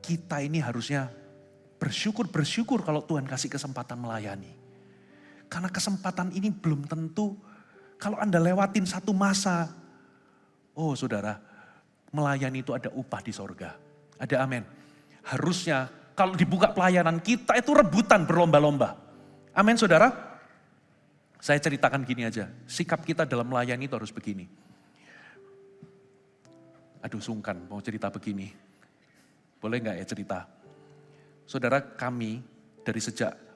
kita ini harusnya bersyukur kalau Tuhan kasih kesempatan melayani. Karena kesempatan ini belum tentu kalau Anda lewatin satu masa. Oh saudara, melayani itu ada upah di sorga. Ada amin. Harusnya kalau dibuka pelayanan kita itu rebutan berlomba-lomba. Amin saudara. Saya ceritakan gini aja. Sikap kita dalam melayani itu harus begini. Aduh sungkan mau cerita begini. Boleh gak ya cerita? Saudara kami dari sejak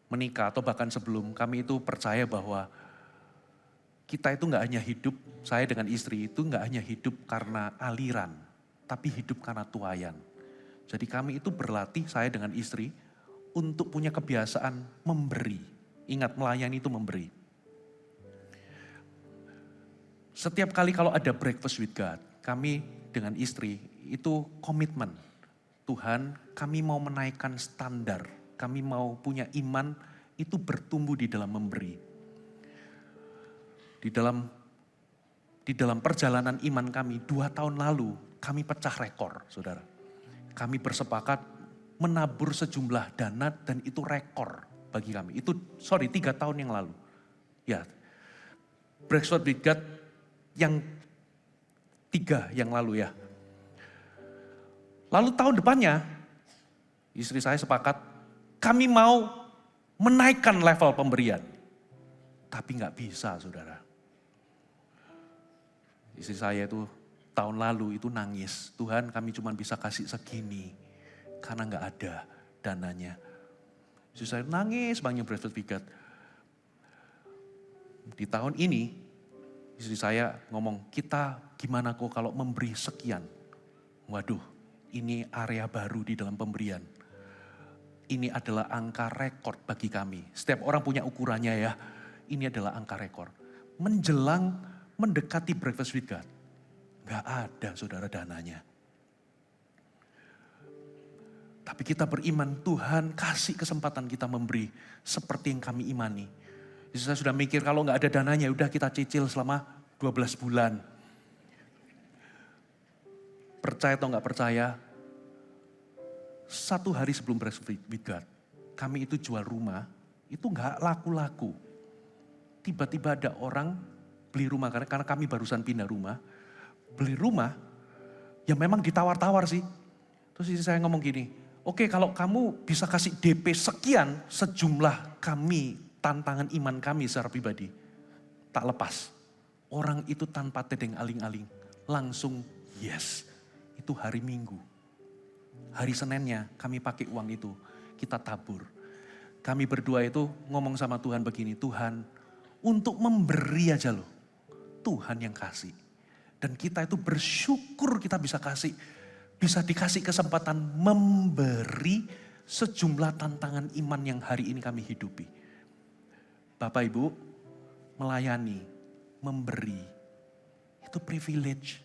menikah atau bahkan sebelum kami itu percaya bahwa kita itu gak hanya hidup, saya dengan istri itu gak hanya hidup karena aliran, tapi hidup karena tuayan. Jadi kami itu berlatih, saya dengan istri, untuk punya kebiasaan memberi. Ingat melayani itu memberi. Setiap kali kalau ada breakfast with God, kami dengan istri itu komitmen. Tuhan kami mau menaikkan standar. Kami mau punya iman itu bertumbuh di dalam memberi. Di dalam perjalanan iman kami 2 tahun lalu kami pecah rekor saudara. Kami bersepakat menabur sejumlah dana dan itu rekor bagi kami. 3 tahun yang lalu. Ya, Breakfast with God yang 3 yang lalu ya. Lalu tahun depannya istri saya sepakat kami mau menaikkan level pemberian. Tapi gak bisa saudara. Istri saya itu tahun lalu itu nangis. Tuhan kami cuma bisa kasih segini. Karena gak ada dananya. Istri saya nangis banyak breakfast with God. Di tahun ini istri saya ngomong kita gimana kok kalau memberi sekian. Waduh ini area baru di dalam pemberian. Ini adalah angka rekor bagi kami. Setiap orang punya ukurannya ya. Ini adalah angka rekor. Menjelang mendekati breakfast with God. Gak ada saudara dananya. Tapi kita beriman, Tuhan kasih kesempatan kita memberi seperti yang kami imani. Jadi saya sudah mikir kalau gak ada dananya, udah kita cicil selama 12 bulan. Percaya atau gak percaya, 1 hari sebelum Breakfast with God, kami itu jual rumah, itu gak laku-laku. Tiba-tiba ada orang beli rumah, karena kami barusan pindah rumah. Beli rumah, ya memang ditawar-tawar sih. Terus saya ngomong gini, oke, kalau kamu bisa kasih DP sekian, sejumlah kami, tantangan iman kami secara pribadi, tak lepas. Orang itu tanpa tedeng aling-aling, langsung yes. Itu hari Minggu. Hari Seninnya kami pakai uang itu, kita tabur. Kami berdua itu ngomong sama Tuhan begini, Tuhan untuk memberi aja loh, Tuhan yang kasih. Dan kita itu bersyukur kita bisa dikasih kesempatan memberi sejumlah tantangan iman yang hari ini kami hidupi. Bapak Ibu, melayani, memberi, itu privilege.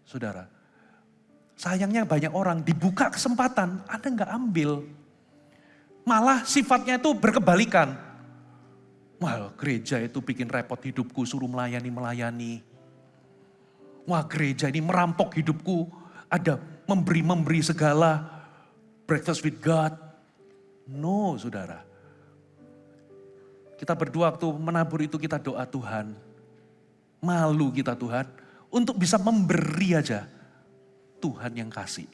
Saudara, sayangnya banyak orang dibuka kesempatan, Anda nggak ambil. Malah sifatnya itu berkebalikan. Wah, gereja itu bikin repot hidupku, suruh melayani. Wah, gereja ini merampok hidupku, ada memberi segala, breakfast with God. No, saudara. Kita berdua waktu menabur itu kita doa Tuhan. Malu kita Tuhan, untuk bisa memberi aja. Tuhan yang kasih.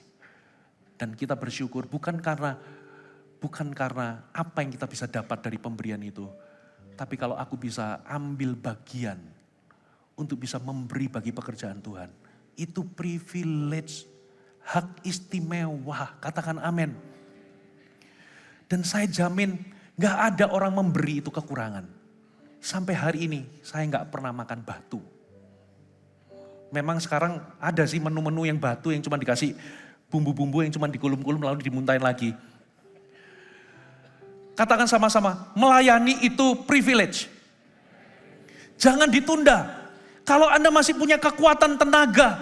Dan kita bersyukur bukan karena apa yang kita bisa dapat dari pemberian itu. Tapi kalau aku bisa ambil bagian untuk bisa memberi bagi pekerjaan Tuhan. Itu privilege, hak istimewa, katakan amin. Dan saya jamin gak ada orang memberi itu kekurangan. Sampai hari ini saya gak pernah makan batu. Memang sekarang ada sih menu-menu yang batu yang cuma dikasih bumbu-bumbu yang cuma dikulum-kulum lalu dimuntahin lagi. Katakan sama-sama, melayani itu privilege. Jangan ditunda. Kalau Anda masih punya kekuatan tenaga,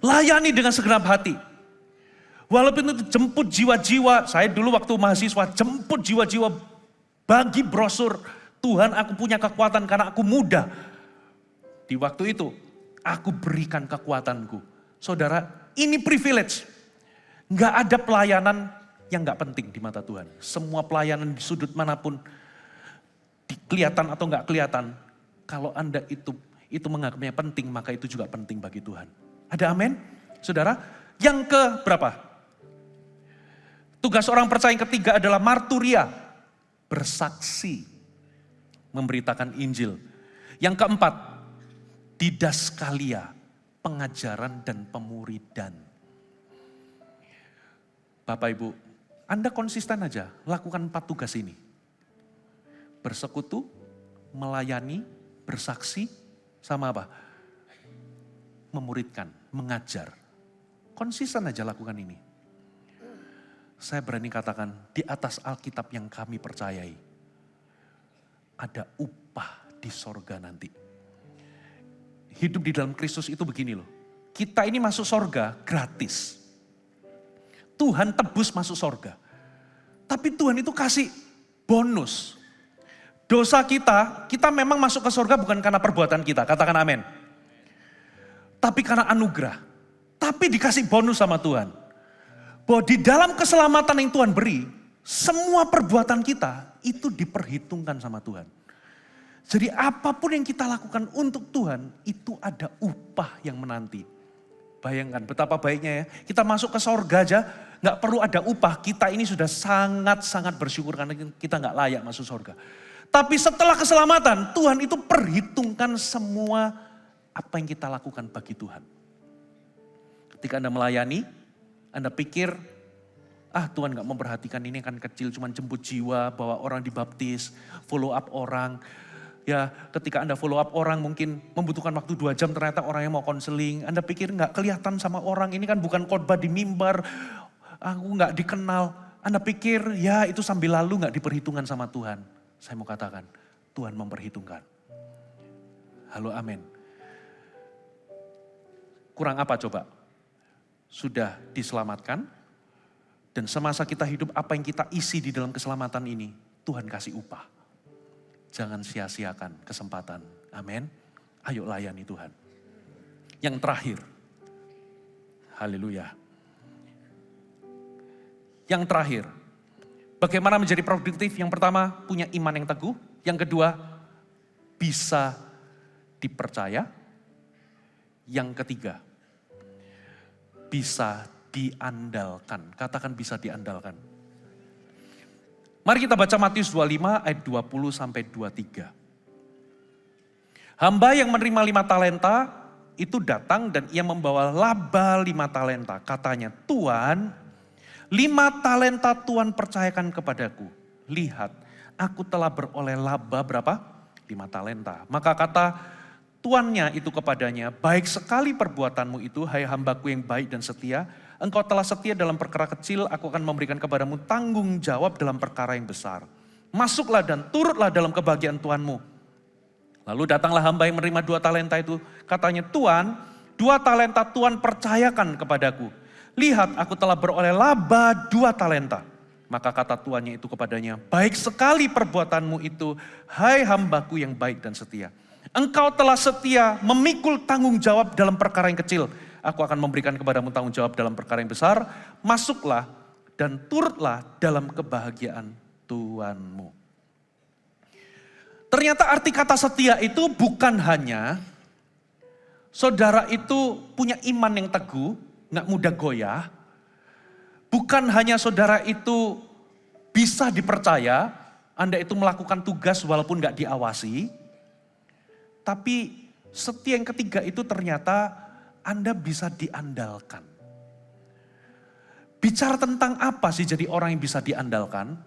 layani dengan segenap hati. Walaupun itu jemput jiwa-jiwa, saya dulu waktu mahasiswa jemput jiwa-jiwa bagi brosur, Tuhan aku punya kekuatan karena aku muda. Di waktu itu, aku berikan kekuatanku. Saudara, ini privilege. Gak ada pelayanan yang gak penting di mata Tuhan. Semua pelayanan di sudut manapun, kelihatan atau gak kelihatan, kalau Anda itu menganggapnya penting, maka itu juga penting bagi Tuhan. Ada amin? Saudara, yang ke berapa? Tugas orang percaya yang ketiga adalah marturia, bersaksi, memberitakan Injil. Yang keempat, didaskalia, pengajaran dan pemuridan. Bapak Ibu, Anda konsisten aja lakukan 4 tugas ini. Bersekutu, melayani, bersaksi, sama apa? Memuridkan, mengajar. Konsisten aja lakukan ini. Saya berani katakan di atas Alkitab yang kami percayai, ada upah di sorga nanti. Hidup di dalam Kristus itu begini loh. Kita ini masuk sorga gratis. Tuhan tebus masuk sorga. Tapi Tuhan itu kasih bonus. Dosa kita memang masuk ke sorga bukan karena perbuatan kita. Katakan amin. Tapi karena anugerah. Tapi dikasih bonus sama Tuhan. Bahwa di dalam keselamatan yang Tuhan beri, semua perbuatan kita itu diperhitungkan sama Tuhan. Jadi apapun yang kita lakukan untuk Tuhan, itu ada upah yang menanti. Bayangkan betapa baiknya ya, kita masuk ke sorga aja, gak perlu ada upah. Kita ini sudah sangat-sangat bersyukur karena kita gak layak masuk sorga. Tapi setelah keselamatan, Tuhan itu perhitungkan semua apa yang kita lakukan bagi Tuhan. Ketika Anda melayani, Anda pikir, Tuhan gak memperhatikan ini kan kecil, cuma jemput jiwa, bawa orang dibaptis, follow up orang. Ya, ketika Anda follow up orang mungkin membutuhkan waktu 2 jam, ternyata orang yang mau konseling. Anda pikir gak kelihatan sama orang, ini kan bukan khotbah di mimbar, aku gak dikenal. Anda pikir ya itu sambil lalu gak diperhitungkan sama Tuhan. Saya mau katakan, Tuhan memperhitungkan. Halo amin. Kurang apa coba? Sudah diselamatkan, dan semasa kita hidup apa yang kita isi di dalam keselamatan ini, Tuhan kasih upah. Jangan sia-siakan kesempatan. Amin. Ayo layani Tuhan. Yang terakhir. Haleluya. Yang terakhir. Bagaimana menjadi produktif? Yang pertama, punya iman yang teguh. Yang kedua, bisa dipercaya. Yang ketiga, bisa diandalkan. Katakan bisa diandalkan. Mari kita baca Matius 25 ayat 20 sampai 23. Hamba yang menerima 5 talenta itu datang dan ia membawa laba 5 talenta. Katanya, Tuan, 5 talenta Tuhan percayakan kepadaku. Lihat, aku telah beroleh laba berapa? 5 talenta. Maka kata tuannya itu kepadanya, baik sekali perbuatanmu itu, hai hambaku yang baik dan setia. Engkau telah setia dalam perkara kecil, aku akan memberikan kepadamu tanggung jawab dalam perkara yang besar. Masuklah dan turutlah dalam kebahagiaan Tuanmu. Lalu datanglah hamba yang menerima 2 talenta itu. Katanya, Tuan, 2 talenta Tuhan percayakan kepadaku. Lihat, aku telah beroleh laba 2 talenta. Maka kata tuannya itu kepadanya, baik sekali perbuatanmu itu, hai hambaku yang baik dan setia. Engkau telah setia memikul tanggung jawab dalam perkara yang kecil. Aku akan memberikan kepadamu tanggung jawab dalam perkara yang besar. Masuklah dan turutlah dalam kebahagiaan Tuhanmu. Ternyata arti kata setia itu bukan hanya saudara itu punya iman yang teguh, gak mudah goyah. Bukan hanya saudara itu bisa dipercaya, Anda itu melakukan tugas walaupun gak diawasi. Tapi setia yang ketiga itu ternyata Anda bisa diandalkan. Bicara tentang apa sih jadi orang yang bisa diandalkan?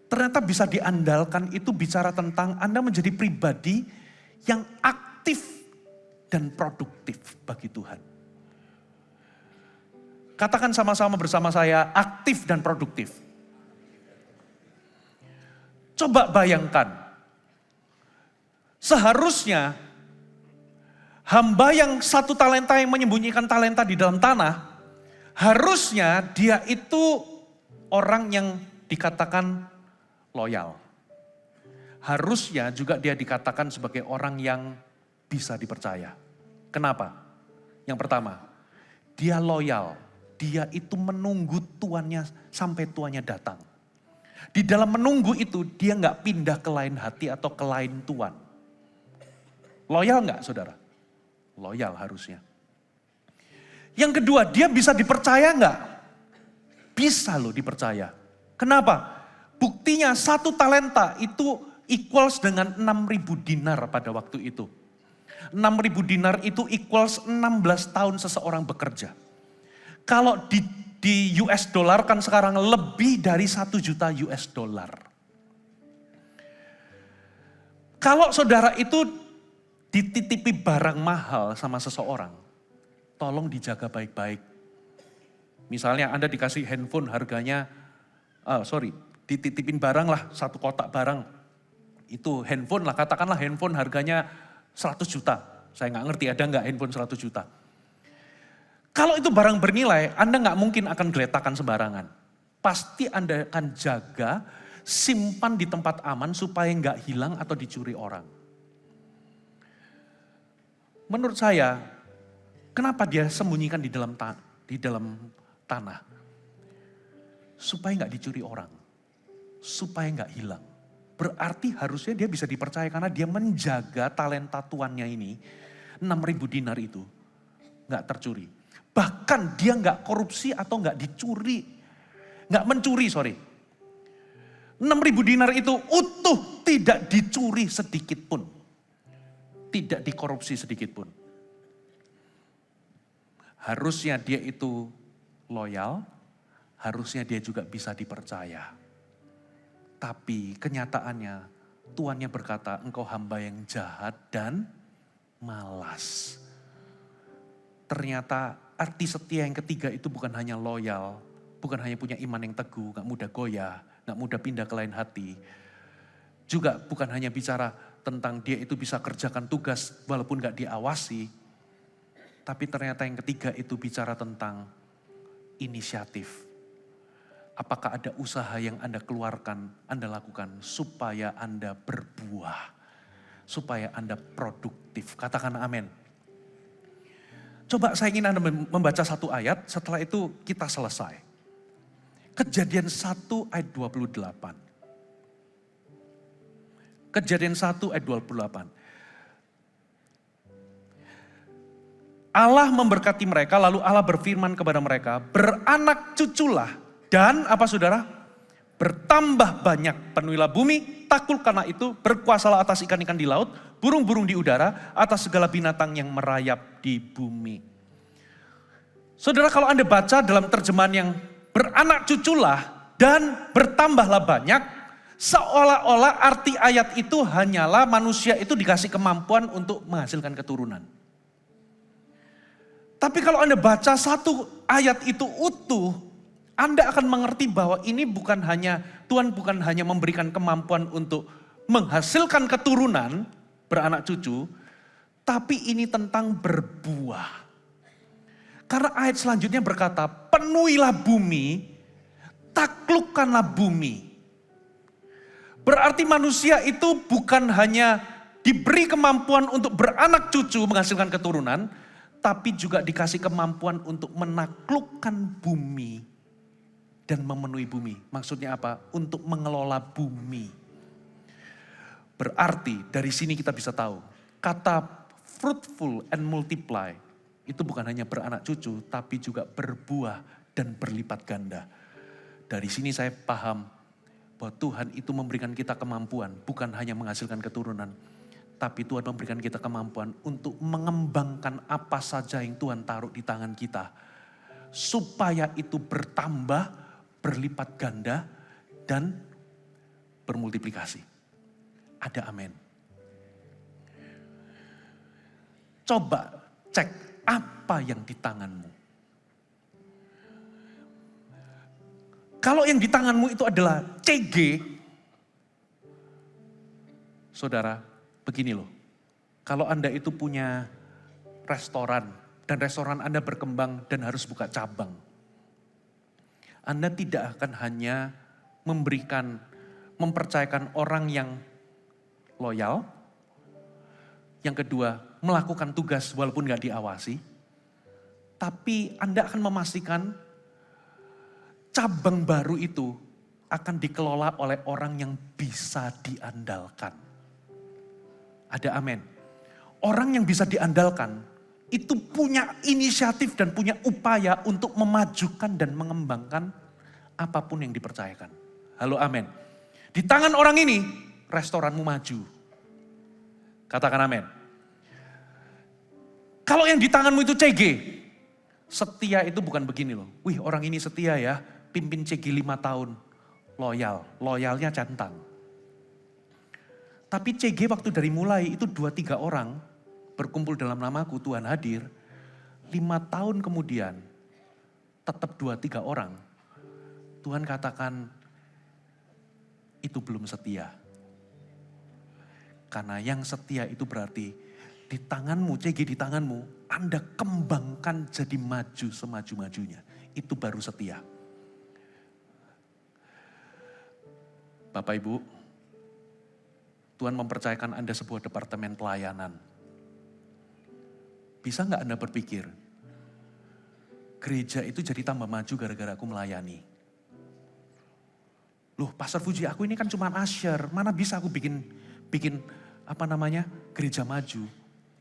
Ternyata bisa diandalkan itu bicara tentang Anda menjadi pribadi yang aktif dan produktif bagi Tuhan. Katakan sama-sama bersama saya, aktif dan produktif. Coba bayangkan, seharusnya hamba yang 1 talenta yang menyembunyikan talenta di dalam tanah, harusnya dia itu orang yang dikatakan loyal. Harusnya juga dia dikatakan sebagai orang yang bisa dipercaya. Kenapa? Yang pertama, dia loyal. Dia itu menunggu tuannya sampai tuannya datang. Di dalam menunggu itu dia nggak pindah ke lain hati atau ke lain tuan. Loyal nggak saudara? Loyal harusnya. Yang kedua, dia bisa dipercaya nggak? Bisa loh dipercaya. Kenapa? Buktinya 1 talenta itu equals dengan 6.000 dinar pada waktu itu. 6.000 dinar itu equals 16 tahun seseorang bekerja. Kalau di US dollar kan sekarang lebih dari 1 juta US dollar. Kalau saudara itu dititipi barang mahal sama seseorang, tolong dijaga baik-baik. Misalnya Anda dikasih handphone harganya, dititipin barang lah, 1 kotak barang. Itu handphone lah, katakanlah handphone harganya 100 juta. Saya nggak ngerti ada nggak handphone 100 juta. Kalau itu barang bernilai, Anda nggak mungkin akan geletakkan sembarangan. Pasti Anda akan jaga, simpan di tempat aman supaya nggak hilang atau dicuri orang. Menurut saya, kenapa dia sembunyikan di dalam tanah? Supaya nggak dicuri orang, supaya nggak hilang. Berarti harusnya dia bisa dipercaya karena dia menjaga talenta tuannya ini, 6.000 dinar itu nggak tercuri. Bahkan dia nggak korupsi atau nggak dicuri, nggak mencuri, 6.000 dinar itu utuh, tidak dicuri sedikit pun. Tidak dikorupsi sedikit pun. Harusnya dia itu loyal, harusnya dia juga bisa dipercaya. Tapi kenyataannya tuannya berkata, engkau hamba yang jahat dan malas. Ternyata arti setia yang ketiga itu bukan hanya loyal, bukan hanya punya iman yang teguh, gak mudah goyah, gak mudah pindah ke lain hati. Juga bukan hanya bicara tentang dia itu bisa kerjakan tugas walaupun gak diawasi. Tapi ternyata yang ketiga itu bicara tentang inisiatif. Apakah ada usaha yang Anda keluarkan, Anda lakukan supaya Anda berbuah, supaya Anda produktif. Katakan amin. Coba saya ingin Anda membaca satu ayat, setelah itu kita selesai. Kejadian 1 ayat 28. Kejadian 1 ayat 28. Allah memberkati mereka, lalu Allah berfirman kepada mereka, beranak cuculah dan apa saudara? Bertambah banyak, penuhilah bumi, taklukkanlah itu, berkuasalah atas ikan-ikan di laut, burung-burung di udara, atas segala binatang yang merayap di bumi. Saudara, kalau Anda baca dalam terjemahan yang beranak cuculah dan bertambahlah banyak, seolah-olah arti ayat itu hanyalah manusia itu dikasih kemampuan untuk menghasilkan keturunan. Tapi kalau Anda baca satu ayat itu utuh, Anda akan mengerti bahwa ini bukan hanya, Tuhan bukan hanya memberikan kemampuan untuk menghasilkan keturunan, beranak cucu, tapi ini tentang berbuah. Karena ayat selanjutnya berkata, penuhilah bumi, taklukkanlah bumi. Berarti manusia itu bukan hanya diberi kemampuan untuk beranak cucu, menghasilkan keturunan, tapi juga dikasih kemampuan untuk menaklukkan bumi dan memenuhi bumi. Maksudnya apa? Untuk mengelola bumi. Berarti dari sini kita bisa tahu, kata fruitful and multiply itu bukan hanya beranak cucu, tapi juga berbuah dan berlipat ganda. Dari sini saya paham bahwa Tuhan itu memberikan kita kemampuan, bukan hanya menghasilkan keturunan, tapi Tuhan memberikan kita kemampuan untuk mengembangkan apa saja yang Tuhan taruh di tangan kita. Supaya itu bertambah, berlipat ganda, dan bermultiplikasi. Ada amin. Coba cek apa yang di tanganmu. Kalau yang di tanganmu itu adalah CG, saudara, begini loh. Kalau Anda itu punya restoran, dan restoran Anda berkembang dan harus buka cabang. Anda tidak akan hanya mempercayakan orang yang loyal. Yang kedua, melakukan tugas walaupun gak diawasi. Tapi Anda akan memastikan cabang baru itu akan dikelola oleh orang yang bisa diandalkan. Ada amin. Orang yang bisa diandalkan itu punya inisiatif dan punya upaya untuk memajukan dan mengembangkan apapun yang dipercayakan. Halo amin. Di tangan orang ini restoranmu maju. Katakan amin. Kalau yang di tanganmu itu CG, setia itu bukan begini loh. Wih orang ini setia ya, pimpin CG 5 tahun. Loyalnya centang. Tapi CG waktu dari mulai itu 2-3 orang berkumpul dalam namaku, Tuhan hadir. 5 tahun kemudian tetap 2-3 orang. Tuhan katakan itu belum setia. Karena yang setia itu berarti di tanganmu, CG di tanganmu, Anda kembangkan jadi maju semaju-majunya. Itu baru setia. Bapak Ibu, Tuhan mempercayakan Anda sebuah departemen pelayanan. Bisa nggak Anda berpikir, gereja itu jadi tambah maju gara-gara aku melayani? Loh, Pastor Fuji, aku ini kan cuma usher, mana bisa aku bikin gereja maju?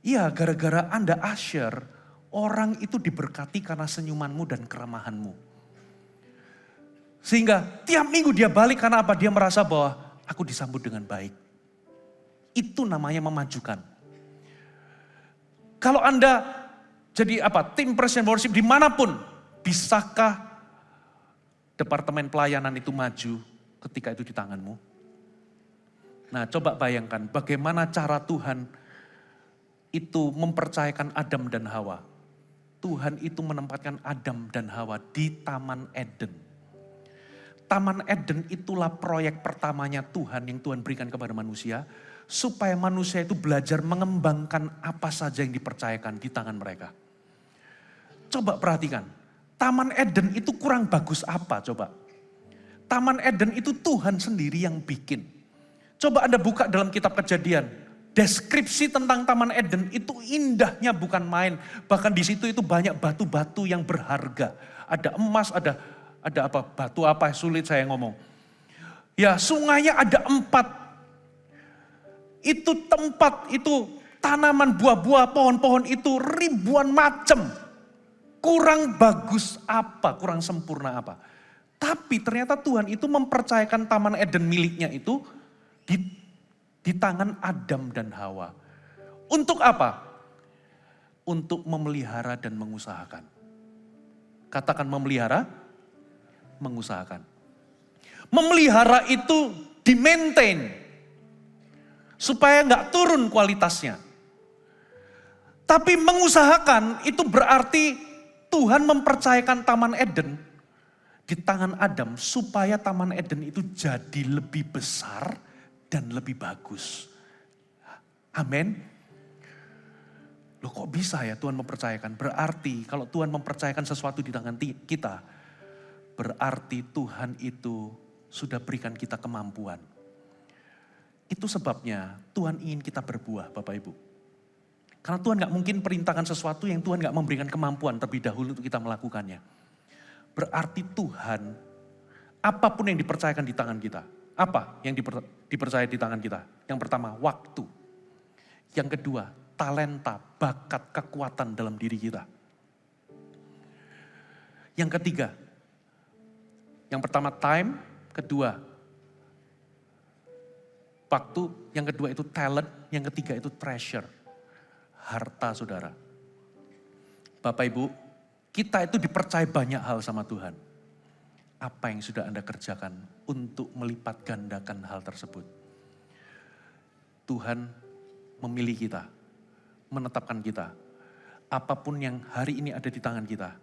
Iya, gara-gara Anda usher, orang itu diberkati karena senyumanmu dan keramahanmu. Sehingga tiap minggu dia balik karena apa? Dia merasa bahwa aku disambut dengan baik. Itu namanya memajukan. Kalau Anda jadi tim praise and worship dimanapun, bisakah departemen pelayanan itu maju ketika itu di tanganmu? Nah coba bayangkan bagaimana cara Tuhan itu mempercayakan Adam dan Hawa. Tuhan itu menempatkan Adam dan Hawa di Taman Eden. Taman Eden itulah proyek pertamanya Tuhan yang Tuhan berikan kepada manusia. Supaya manusia itu belajar mengembangkan apa saja yang dipercayakan di tangan mereka. Coba perhatikan, Taman Eden itu kurang bagus apa coba? Taman Eden itu Tuhan sendiri yang bikin. Coba Anda buka dalam kitab Kejadian. Deskripsi tentang Taman Eden itu indahnya bukan main. Bahkan di situ itu banyak batu-batu yang berharga. Ada emas, ada apa, batu apa, sulit saya ngomong. Ya, sungainya ada 4. Itu tempat, itu tanaman buah-buah, pohon-pohon itu ribuan macam. Kurang bagus apa, kurang sempurna apa. Tapi ternyata Tuhan itu mempercayakan Taman Eden miliknya itu di tangan Adam dan Hawa. Untuk apa? Untuk memelihara dan mengusahakan. Katakan memelihara, mengusahakan. Memelihara itu di-maintain. Supaya nggak turun kualitasnya. Tapi mengusahakan itu berarti Tuhan mempercayakan Taman Eden di tangan Adam supaya Taman Eden itu jadi lebih besar dan lebih bagus. Amin. Loh kok bisa ya Tuhan mempercayakan? Berarti kalau Tuhan mempercayakan sesuatu di tangan kita, berarti Tuhan itu sudah berikan kita kemampuan. Itu sebabnya Tuhan ingin kita berbuah Bapak Ibu. Karena Tuhan gak mungkin perintahkan sesuatu yang Tuhan gak memberikan kemampuan terlebih dahulu untuk kita melakukannya. Berarti Tuhan, apapun yang dipercayakan di tangan kita. Apa yang dipercaya di tangan kita? Yang pertama, waktu. Yang kedua, talenta, bakat, kekuatan dalam diri kita. Yang ketiga, yang pertama time, kedua waktu, yang kedua itu talent, yang ketiga itu treasure. Harta saudara. Bapak Ibu, kita itu dipercaya banyak hal sama Tuhan. Apa yang sudah Anda kerjakan untuk melipat gandakan hal tersebut? Tuhan memilih kita, menetapkan kita. Apapun yang hari ini ada di tangan kita.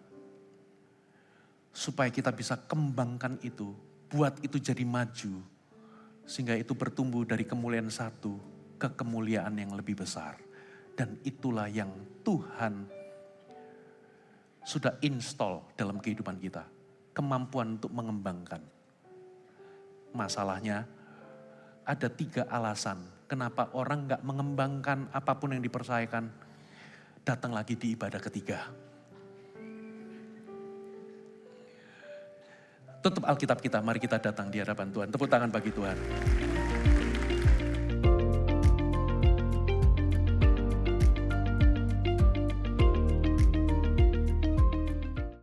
Supaya kita bisa kembangkan itu, buat itu jadi maju. Sehingga itu bertumbuh dari kemuliaan satu ke kemuliaan yang lebih besar. Dan itulah yang Tuhan sudah install dalam kehidupan kita. Kemampuan untuk mengembangkan. Masalahnya ada 3 alasan kenapa orang gak mengembangkan apapun yang dipercayakan. Datang lagi di ibadah ketiga. Tutup Alkitab kita, mari kita datang di hadapan Tuhan. Tepuk tangan bagi Tuhan.